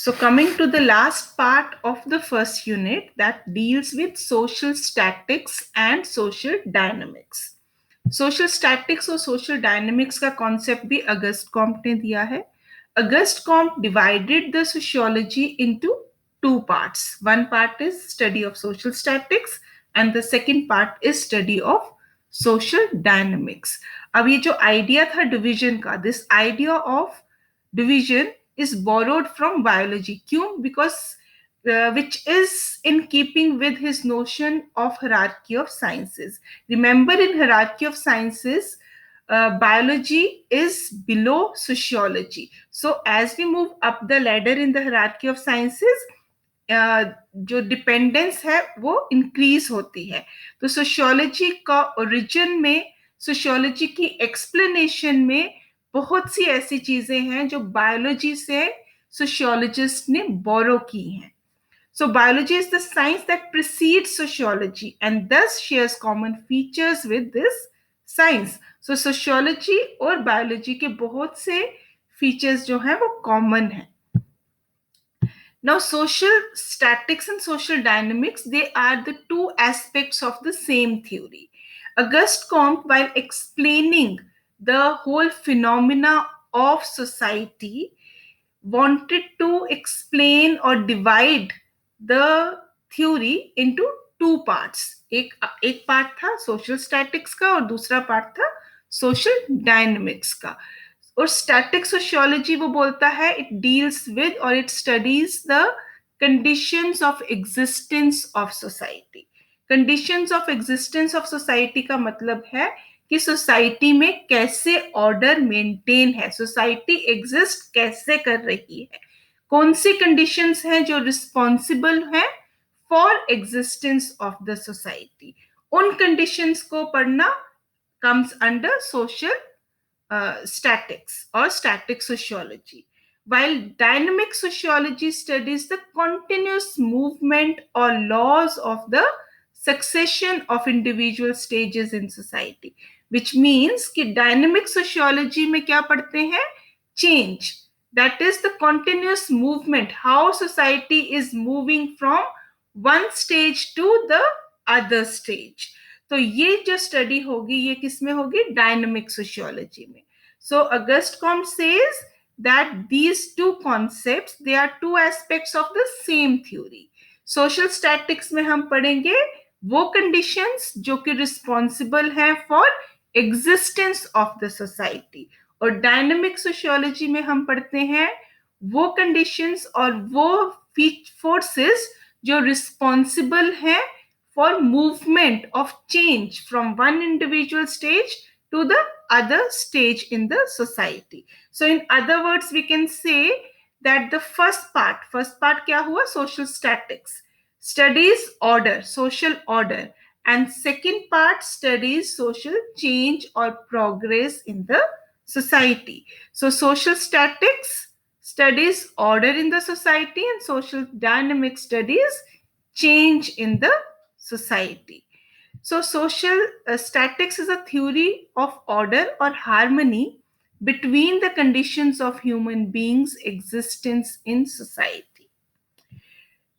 So coming to the last part of the first unit that deals with social statics and social dynamics. Social statics और social dynamics का concept भी August कॉम्प ने दिया है. August comp divided the sociology into two parts. One part is study of social statics and the second part is study of social dynamics. अब ये जो idea था डिवीजन का, this idea of division is borrowed from biology. क्यों? Because which is in keeping with his notion of hierarchy of sciences. Remember, in hierarchy of sciences, biology is below sociology. So as we move up the ladder in the hierarchy of sciences, जो dependence है वो increase होती है. तो sociology का origin में, sociology की explanation में बहुत सी ऐसी चीजें हैं जो बायोलॉजी से सोशियोलॉजिस्ट ने बोरो की हैं. So biology is the science that precedes sociology and thus shares common features with this science. So sociology और biology के बहुत से features जो हैं वो common हैं. Now, social statics and social dynamics, they are the two aspects of the same theory. Auguste Comte, while explaining the whole phenomena of society, wanted to explain or divide the theory into two parts. एक part था social statics का और दूसरा part था social dynamics का. और static sociology वो बोलता है इट डील्स विद और it studies the conditions of existence of society. Conditions of existence of society का मतलब है कि सोसाइटी में कैसे ऑर्डर मेंटेन है, सोसाइटी एग्जिस्ट कैसे कर रही है, कौन सी कंडीशंस हैं जो रिस्पॉन्सिबल हैं for existence of the society. उन कंडीशंस को पढ़ना comes under social statics or static sociology, while dynamic sociology studies the continuous movement or laws of the succession of individual stages in society. Which means कि dynamic sociology में क्या पढ़ते हैं? Change. That is the continuous movement, how society is moving from one stage to the other stage. तो ये जो study होगी ये किस में होगी? डायनेमिक सोशियोलॉजी में. So August Comte says that these two concepts they are two aspects of the same theory. Social statics में हम पढ़ेंगे वो कंडीशंस जो कि रिस्पॉन्सिबल हैं for existence of the society, और डायनेमिक सोशियोलॉजी में हम पढ़ते हैं वो कंडीशंस और वो फोर्सेस जो रिस्पॉन्सिबल हैं for movement of change from one individual stage to the other stage in the society. So in other words, we can say that the first part क्या हुआ? Social statics, studies order, social order, and second part studies social change or progress in the society. So social statics studies order in the society and social dynamic studies change in the society. So social statics is a theory of order or harmony between the conditions of human beings' existence in society.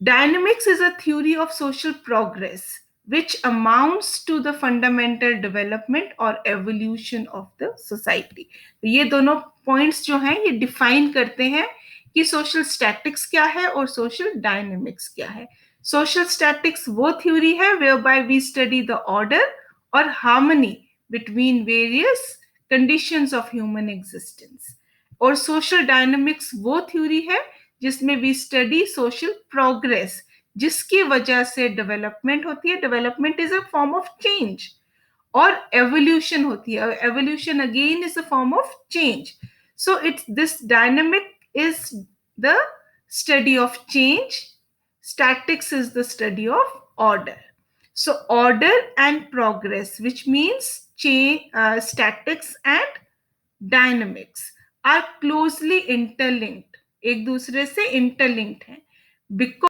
Dynamics is a theory of social progress which amounts to the fundamental development or evolution of the society. तो ये दोनों points जो हैं ये define करते हैं कि social statics क्या है और सोशल डायनेमिक्स क्या है. सोशल स्टैटिक्स वो थ्योरी है whereby we study the order or harmony between various conditions of human existence. और सोशल डायनेमिक्स वो थ्योरी है जिसमें वी स्टडी सोशल प्रोग्रेस, जिसकी वजह से डेवलपमेंट होती है. Development is a form of change और एवोल्यूशन होती है. Evolution again is a form of change. So it's this dynamic is the study of change. Statics is the study of order. So order and progress, which means statics and dynamics are closely interlinked. एक दूसरे से interlinked हैं because